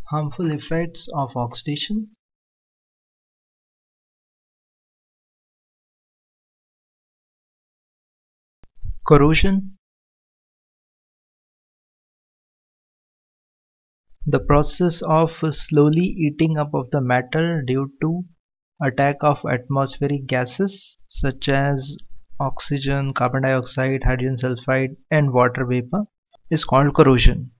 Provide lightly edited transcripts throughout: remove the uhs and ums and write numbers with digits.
Harmful effects of oxidation. Corrosion. The process of slowly eating up of the metal due to attack of atmospheric gases such as oxygen, carbon dioxide, hydrogen sulfide and water vapor is called corrosion.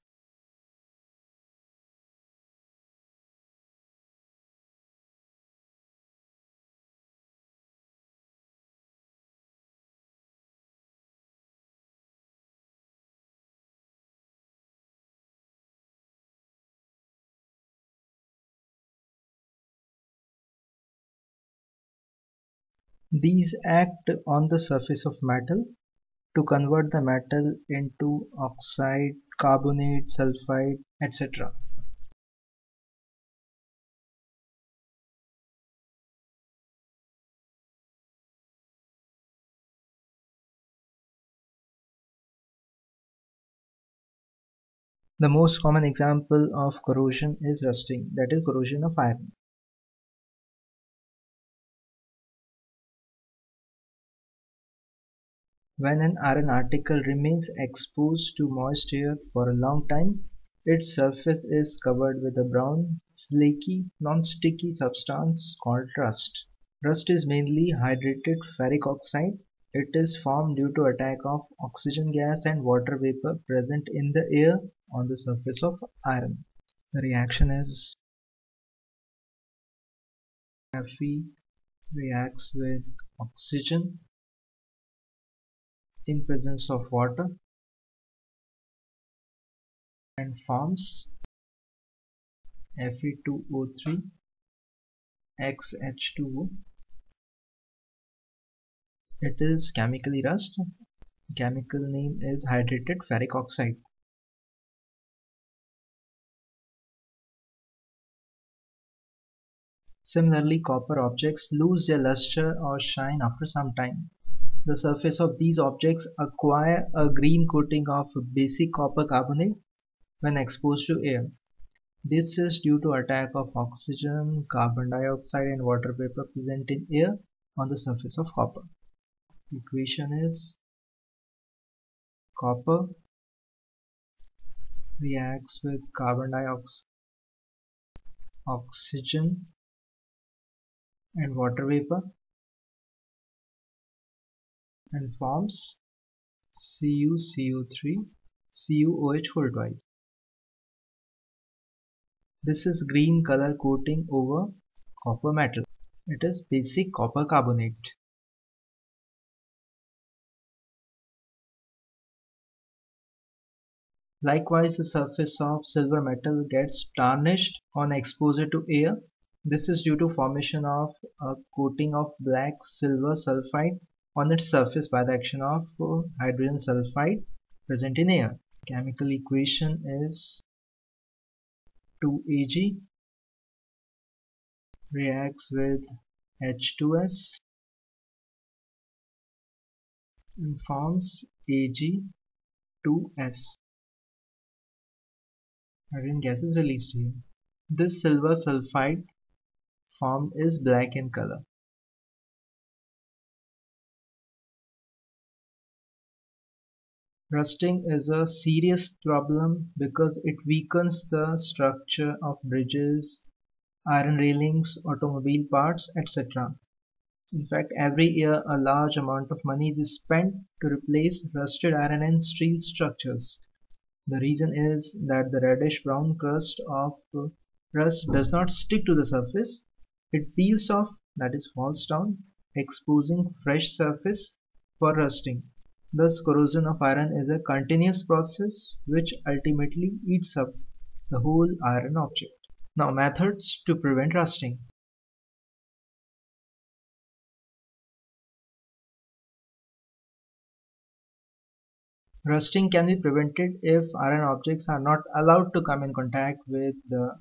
These act on the surface of metal to convert the metal into oxide, carbonate, sulfide, etc. The most common example of corrosion is rusting, that is corrosion of iron. When an iron article remains exposed to moist air for a long time, its surface is covered with a brown, flaky, non-sticky substance called rust. Rust is mainly hydrated ferric oxide. It is formed due to attack of oxygen gas and water vapor present in the air on the surface of iron. The reaction is Fe reacts with oxygen in presence of water and forms Fe2O3 XH2O. It is chemically rust. Chemical name is hydrated ferric oxide. Similarly, copper objects lose their luster or shine after some time. The surface of these objects acquire a green coating of basic copper carbonate when exposed to air. This is due to attack of oxygen, carbon dioxide and water vapor present in air on the surface of copper. The equation is copper reacts with carbon dioxide, oxygen and water vapor and forms CuCO3 CuOH whole twice. This is green color coating over copper metal. It is basic copper carbonate. Likewise, the surface of silver metal gets tarnished on exposure to air. This is due to formation of a coating of black silver sulfide on its surface by the action of hydrogen sulfide present in air. Chemical equation is 2Ag reacts with H2S and forms Ag2S. Hydrogen gas is released here. This silver sulfide formed is black in color. Rusting is a serious problem because it weakens the structure of bridges, iron railings, automobile parts, etc. In fact, every year a large amount of money is spent to replace rusted iron and steel structures. The reason is that the reddish-brown crust of rust does not stick to the surface. It peels off, that is falls down, exposing fresh surface for rusting. Thus, corrosion of iron is a continuous process which ultimately eats up the whole iron object. Now, methods to prevent rusting. Rusting can be prevented if iron objects are not allowed to come in contact with the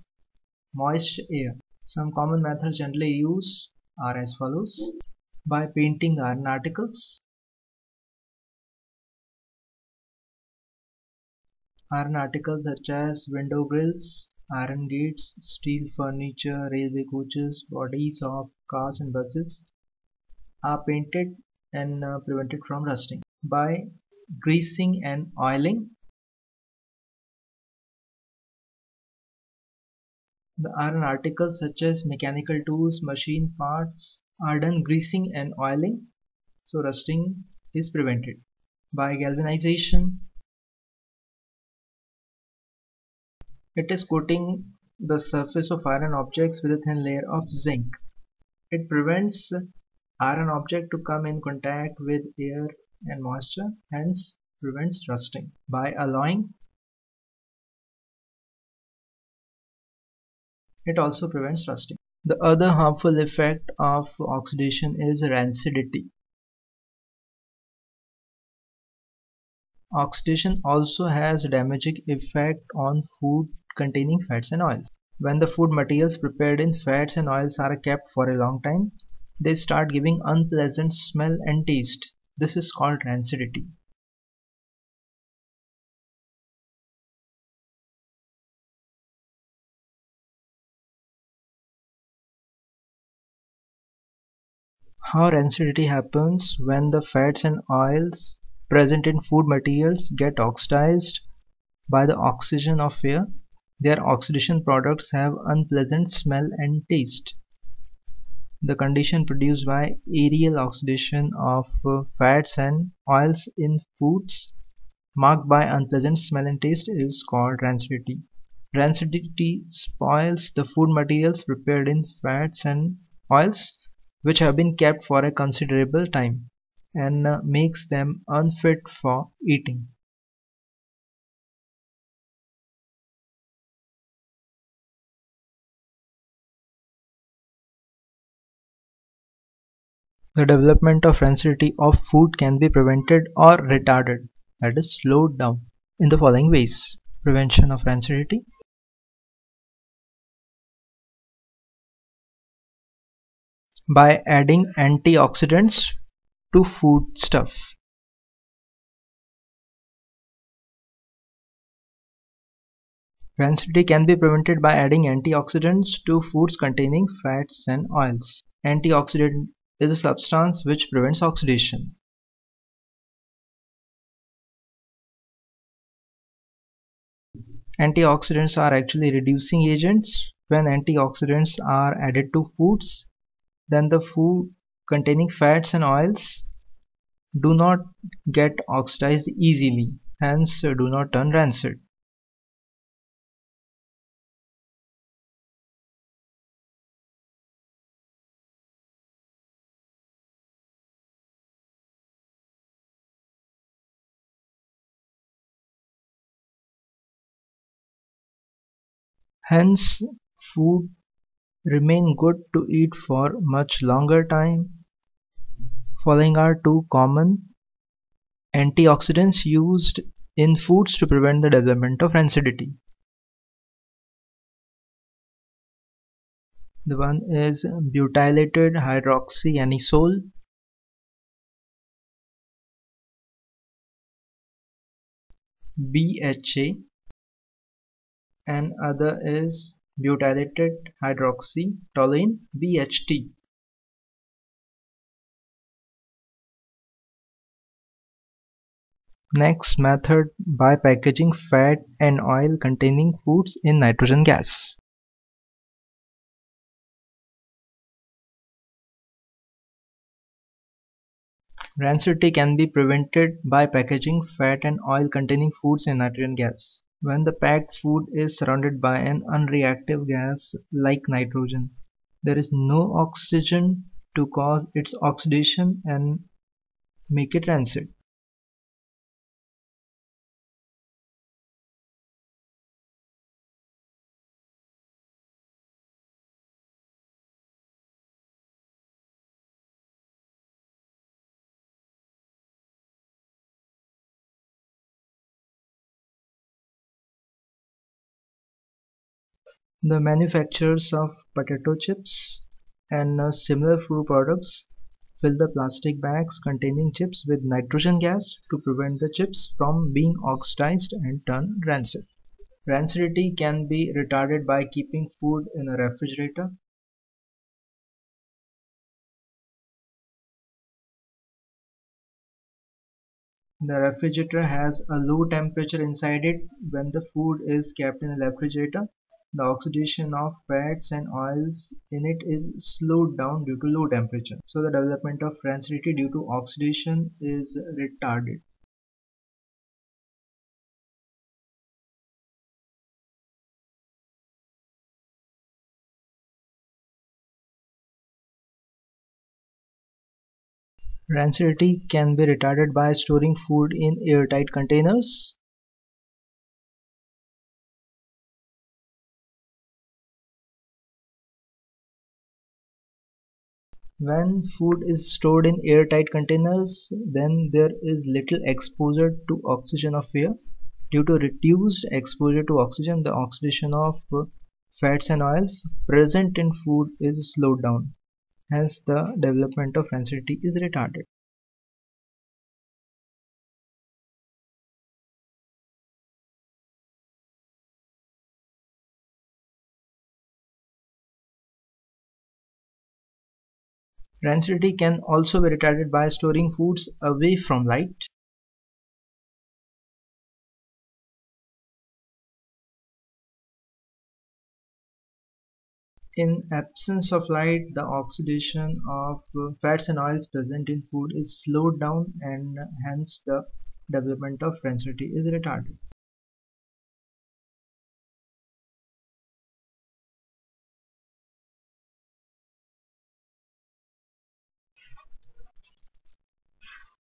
moist air. Some common methods generally used are as follows: by painting iron articles. Iron articles such as window grills, iron gates, steel furniture, railway coaches, bodies of cars and buses are painted and prevented from rusting. By greasing and oiling, the iron articles such as mechanical tools, machine parts are done greasing and oiling, so rusting is prevented. By galvanization, it is coating the surface of iron objects with a thin layer of zinc. It prevents iron object to come in contact with air and moisture, hence prevents rusting. By alloying, it also prevents rusting. The other harmful effect of oxidation is rancidity. Oxidation also has a damaging effect on food containing fats and oils. When the food materials prepared in fats and oils are kept for a long time, they start giving unpleasant smell and taste. This is called rancidity. How rancidity happens: when the fats and oils present in food materials get oxidized by the oxygen of air, their oxidation products have unpleasant smell and taste. The condition produced by aerial oxidation of fats and oils in foods marked by unpleasant smell and taste is called rancidity. Rancidity spoils the food materials prepared in fats and oils which have been kept for a considerable time and makes them unfit for eating. The development of rancidity of food can be prevented or retarded, that is, slowed down, in the following ways. Prevention of rancidity: by adding antioxidants to foodstuff. Rancidity can be prevented by adding antioxidants to foods containing fats and oils. Antioxidant is a substance which prevents oxidation. Antioxidants are actually reducing agents. When antioxidants are added to foods, then the food containing fats and oils do not get oxidized easily, hence do not turn rancid. Hence, food remain good to eat for much longer time. Following are two common antioxidants used in foods to prevent the development of rancidity. The one is butylated hydroxyanisole, BHA, and other is butylated hydroxytoluene, BHT. Next method: by packaging fat and oil containing foods in nitrogen gas. Rancidity can be prevented by packaging fat and oil containing foods in nitrogen gas. When the packed food is surrounded by an unreactive gas like nitrogen, there is no oxygen to cause its oxidation and make it rancid. The manufacturers of potato chips and similar food products fill the plastic bags containing chips with nitrogen gas to prevent the chips from being oxidized and turn rancid. Rancidity can be retarded by keeping food in a refrigerator. The refrigerator has a low temperature inside it. When the food is kept in a refrigerator, the oxidation of fats and oils in it is slowed down due to low temperature. So the development of rancidity due to oxidation is retarded. Rancidity can be retarded by storing food in airtight containers. When food is stored in airtight containers, then there is little exposure to oxygen of air. Due to reduced exposure to oxygen, the oxidation of fats and oils present in food is slowed down. Hence, the development of rancidity is retarded. Rancidity can also be retarded by storing foods away from light. In absence of light, the oxidation of fats and oils present in food is slowed down, and hence the development of rancidity is retarded.